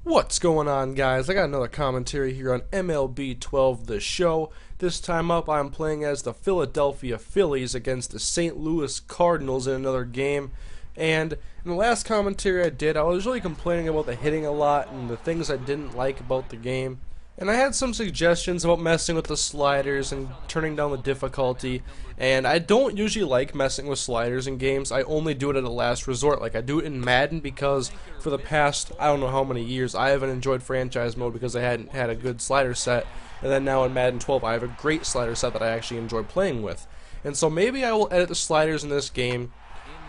What's going on, guys? I got another commentary here on MLB 12 The Show. This time up, I'm playing as the Philadephia Phillies against the St. Louis Cardinals in another game. And in the last commentary I did, I was really complaining about the hitting a lot and the things I didn't like about the game. And I had some suggestions about messing with the sliders and turning down the difficulty. And I don't usually like messing with sliders in games. I only do it at a last resort. Like I do it in Madden because for the past, I don't know how many years, I haven't enjoyed franchise mode because I hadn't had a good slider set. And then now in Madden 12 I have a great slider set that I actually enjoy playing with. And so maybe I will edit the sliders in this game.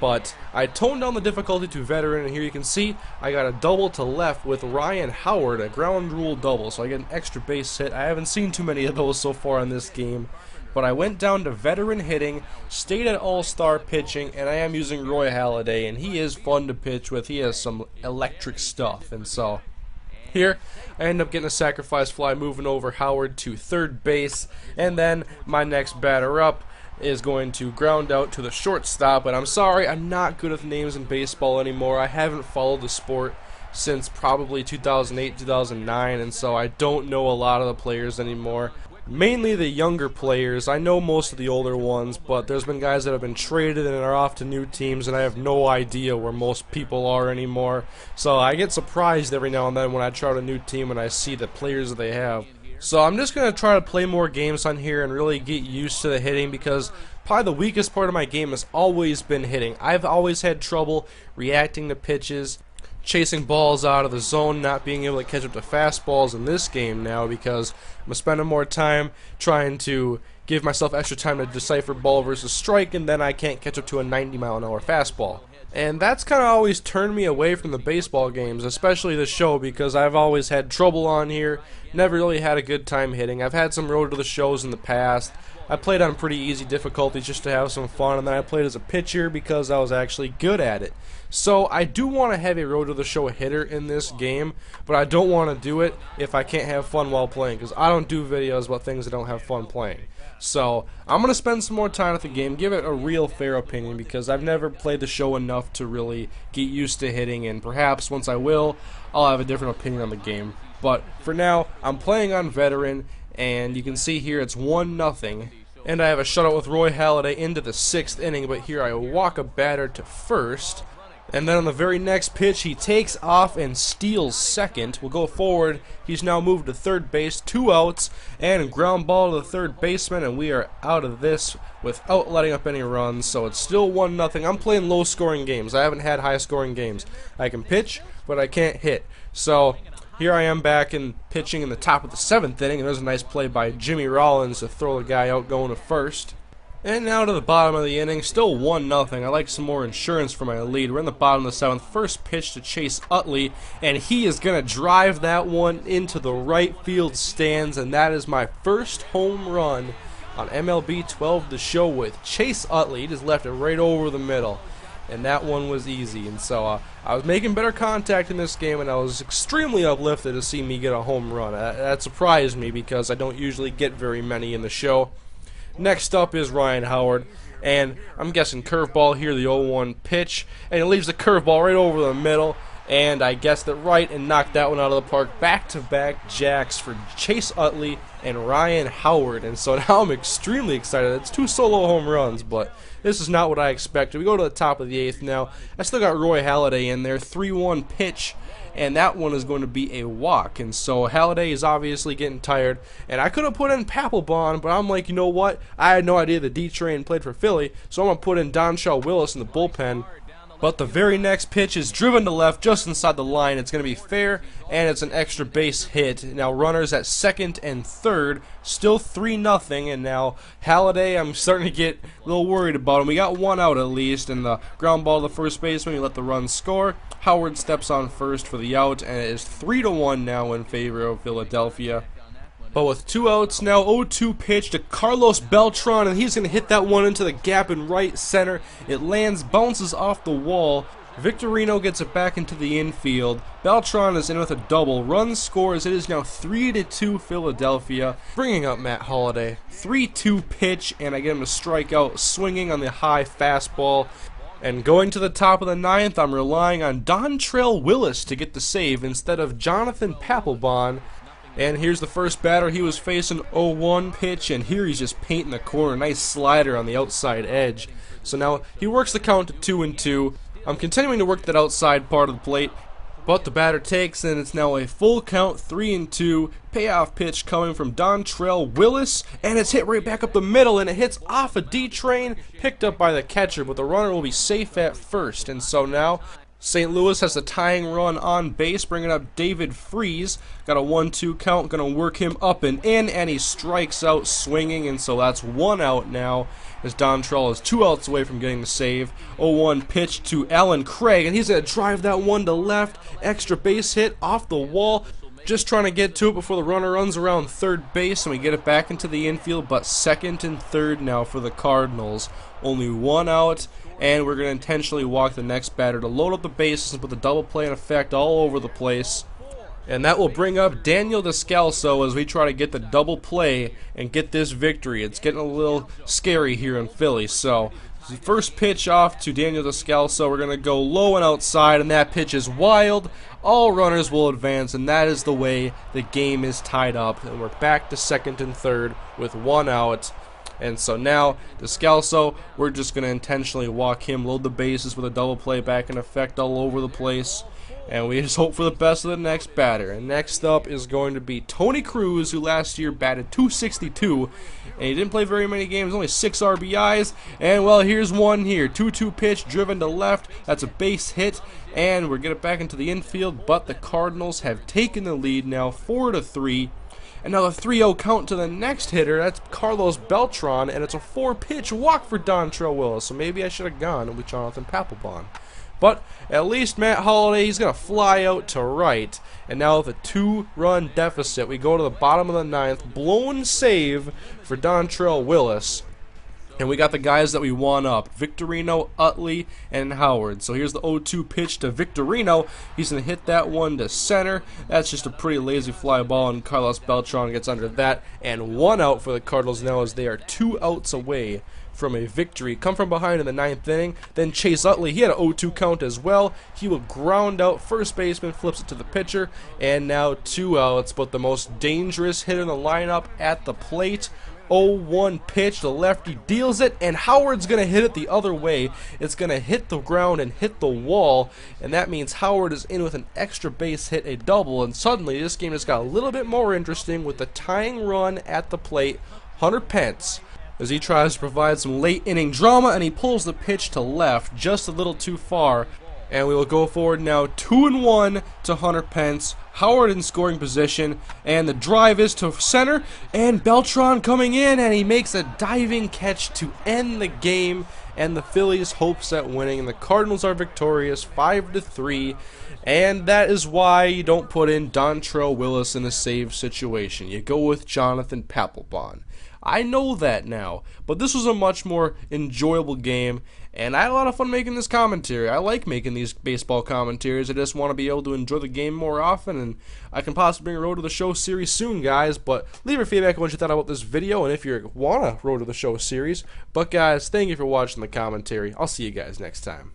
But I toned down the difficulty to veteran, and here you can see I got a double to left with Ryan Howard, a ground rule double, so I get an extra base hit. I haven't seen too many of those so far in this game, but I went down to veteran hitting, stayed at all-star pitching, and I am using Roy Halladay, and he is fun to pitch with. He has some electric stuff, and so here I end up getting a sacrifice fly, moving over Howard to third base, and then my next batter up is going to ground out to the shortstop. And I'm sorry, I'm not good with names in baseball anymore. I haven't followed the sport since probably 2008, 2009, and so I don't know a lot of the players anymore. Mainly the younger players. I know most of the older ones, but there's been guys that have been traded and are off to new teams, and I have no idea where most people are anymore. So I get surprised every now and then when I try out a new team and I see the players that they have. So I'm just going to try to play more games on here and really get used to the hitting, because probably the weakest part of my game has always been hitting. I've always had trouble reacting to pitches, chasing balls out of the zone, not being able to catch up to fastballs in this game now, because I'm spending more time trying to give myself extra time to decipher ball versus strike, and then I can't catch up to a 90-mile-an-hour fastball. And that's kind of always turned me away from the baseball games, especially the show, because I've always had trouble on here, never really had a good time hitting. I've had some road to the shows in the past. I played on pretty easy difficulties just to have some fun, and then I played as a pitcher because I was actually good at it. So I do want to have a road to the show hitter in this game, but I don't want to do it if I can't have fun while playing, because I don't do videos about things I don't have fun playing. So I'm going to spend some more time with the game, give it a real fair opinion, because I've never played the show enough to really get used to hitting, and perhaps once I will, I'll have a different opinion on the game. But for now, I'm playing on veteran, and you can see here it's 1-0. And I have a shutout with Roy Halladay into the 6th inning, but here I walk a batter to first. And then on the very next pitch, he takes off and steals second. We'll go forward. He's now moved to third base, 2 outs, and ground ball to the third baseman, and we are out of this without letting up any runs. So it's still 1-0. I'm playing low-scoring games. I haven't had high-scoring games. I can pitch, but I can't hit. So here I am back in pitching in the top of the 7th inning, and there's a nice play by Jimmy Rollins to throw the guy out going to first. And now to the bottom of the inning, still 1-0. I like some more insurance for my lead. We're in the bottom of the 7th. First pitch to Chase Utley, and he is going to drive that one into the right field stands, and that is my first home run on MLB 12 The Show with Chase Utley. He just left it right over the middle, and that one was easy. And so I was making better contact in this game, and I was extremely uplifted to see me get a home run. That surprised me because I don't usually get very many in the show. Next up is Ryan Howard, and I'm guessing curveball here, the 0-1 pitch, and it leaves the curveball right over the middle, and I guessed it right and knocked that one out of the park. Back-to-back jacks for Chase Utley and Ryan Howard, and so now I'm extremely excited. It's 2 solo home runs, but this is not what I expected. We go to the top of the 8th now. I still got Roy Halladay in there, 3-1 pitch, and that one is going to be a walk. And so Halladay is obviously getting tired, and I could have put in Papelbon, but I'm like, you know what? I had no idea the D-Train played for Philly, so I'm going to put in Donshaw Willis in the bullpen. But the very next pitch is driven to left just inside the line. It's going to be fair, and it's an extra base hit. Now runners at second and third, still 3-0, and now Halladay, I'm starting to get a little worried about him. We got 1 out at least, and the ground ball to the first baseman, we let the run score. Howard steps on first for the out, and it is 3-1 now in favor of Philadephia. But with 2 outs now, 0-2 pitch to Carlos Beltran, and he's going to hit that one into the gap in right center. It lands, bounces off the wall. Victorino gets it back into the infield. Beltran is in with a double. Run scores. It is now 3-2 Philadephia. Bringing up Matt Halladay. 3-2 pitch, and I get him to strike out, swinging on the high fastball. And going to the top of the ninth, I'm relying on Dontrell Willis to get the save instead of Jonathan Papelbon. And here's the first batter. He was facing 0-1 pitch, and here he's just painting the corner. Nice slider on the outside edge. So now he works the count to 2-2. I'm continuing to work that outside part of the plate, but the batter takes, and it's now a full count, 3-2. Payoff pitch coming from Dontrell Willis, and it's hit right back up the middle, and it hits off a D-train, picked up by the catcher, but the runner will be safe at first. And so now St. Louis has the tying run on base, bringing up David Freese. Got a 1-2 count, going to work him up and in, and he strikes out swinging, and so that's 1 out now, as Dontrell is 2 outs away from getting the save. 0-1 pitch to Alan Craig, and he's going to drive that one to left. Extra base hit off the wall. Just trying to get to it before the runner runs around third base, and we get it back into the infield, but second and third now for the Cardinals. Only 1 out, and we're going to intentionally walk the next batter to load up the bases and put the double play in effect all over the place. And that will bring up Daniel Descalso as we try to get the double play and get this victory. It's getting a little scary here in Philly. So the first pitch off to Daniel Descalso. We're going to go low and outside, and that pitch is wild. All runners will advance, and that is the way the game is tied up. And we're back to second and third with 1 out. And so now, Descalso, we're just going to intentionally walk him, load the bases with a double play back in effect all over the place. And we just hope for the best of the next batter. And next up is going to be Tony Cruz, who last year batted .262. And he didn't play very many games, only 6 RBIs. And, well, here's one here. 2-2 pitch, driven to left. That's a base hit. And we're getting it back into the infield. But the Cardinals have taken the lead now, 4-3. And now the 3-0 count to the next hitter. That's Carlos Beltran. And it's a 4-pitch walk for Dontrell Willis. So maybe I should have gone with Jonathan Papelbon. But at least Matt Holliday, he's going to fly out to right. And now with a 2-run deficit, we go to the bottom of the ninth. Blown save for Dontrell Willis. And we got the guys that we won up, Victorino, Utley, and Howard. So here's the 0-2 pitch to Victorino. He's going to hit that one to center. That's just a pretty lazy fly ball, and Carlos Beltran gets under that. And 1 out for the Cardinals now, as they are 2 outs away from a victory. Come from behind in the 9th inning. Then Chase Utley, he had an 0-2 count as well. He will ground out first baseman, flips it to the pitcher, and now 2 outs. But the most dangerous hitter in the lineup at the plate. 0-1 pitch, the lefty deals it, and Howard's going to hit it the other way. It's going to hit the ground and hit the wall, and that means Howard is in with an extra base hit, a double, and suddenly this game just got a little bit more interesting with the tying run at the plate. Hunter Pence, as he tries to provide some late inning drama, and he pulls the pitch to left just a little too far. And we will go forward now, 2-1 to Hunter Pence. Howard in scoring position, and the drive is to center, and Beltran coming in, and he makes a diving catch to end the game, and the Phillies' hopes at winning, and the Cardinals are victorious 5-3, and that is why you don't put in Dontrell Willis in a save situation. You go with Jonathan Papelbon. I know that now, but this was a much more enjoyable game, and I had a lot of fun making this commentary. I like making these baseball commentaries. I just want to be able to enjoy the game more often, and I can possibly bring a Road to the Show series soon, guys. But leave your feedback on what you thought about this video, and if you want a Road to the Show series. But guys, thank you for watching the commentary. I'll see you guys next time.